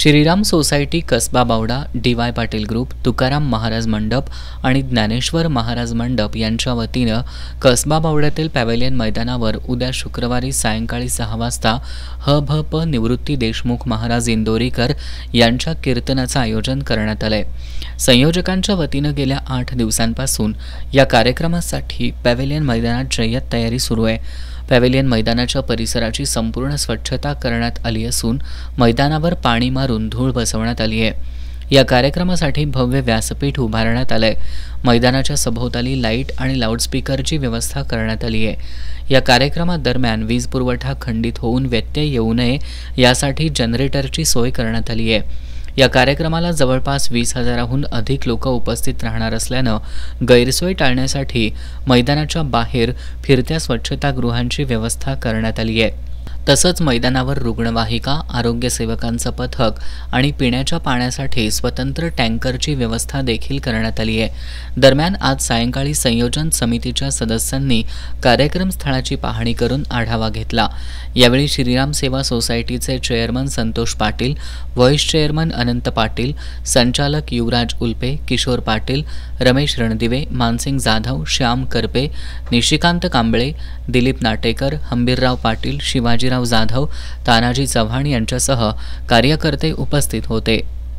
Shriram society, Kasba Bawada, D Y. Patil group, Tukaram Maharaj Mandap आणि ज्ञानेश्वर महाराज मंडप यांच्या वतीनं कसबा बावड्यातील पॅव्हेलियन मैदानावर उद्या शुक्रवारी सायंकाळी 6 वाजता ह.भ.प. निवृत्ती देशमुख महाराज इंदोरीकर यांच्या कीर्तनाचं आयोजन करण्यात आलंय। संयोजकांच्या वतीनं गेल्या 8 दिवसांपासून या कार्यक्रमासाठी पॅव्हेलियन मैदानात जय्यत तयारी सुरू आहे। पॅव्हेलियन मैदानाच्या परिसराची संपूर्ण स्वच्छता करण्यात आली असून मैदानावर पाणी मारून धूळ बसवण्यात आली आहे। या कार्यक्रमासाठी भव्य व्यासपीठ उभारण्यात आलंय। मैदानाच्या सभोवताली लाईट आणि लाऊडस्पीकरची व्यवस्था करण्यात आली आहे। या कार्यक्रमादरम्यान वीज पुरवठा खंडित होऊन व्यत्यय येऊ नये यासाठी जनरेटरची सोय करण्यात आली आहे। या कार्यक्रमाला जवळपास 20,000हून अधिक लोक उपस्थित राहणार असल्यानं गैरसोय टाळण्यासाठी मैदानाच्या बाहेर फिरत्या स्वच्छतागृहांची व्यवस्था करण्यात आली आहे। तसंच मैदानावर रुग्णवाहिका, आरोग्य सेवकांचं पथक आणि पिण्याच्या पाण्यासाठी स्वतंत्र टँकरची व्यवस्था देखील करण्यात आली आहे। दरम्यान आज सायंकाळी संयोजन समितीच्या सदस्यांनी कार्यक्रम स्थळाची पाहणी करून आढावा घेतला। यावेळी श्रीराम सेवा सोसायटीचे chairman Santosh Patil, vice chairman Anant Patil, संचालक युवराज उल्पे, किशोर पाटील, रमेश रणदिवे, मानसिंग जाधव, श्याम करपे, निशिकांत कांबळे, दिलीप नाटेकर, हंबीरराव पाटील, शिवाजीराव जाधव, तानाजी चव्हाण यांच्यासह कार्यकर्ते उपस्थित होते।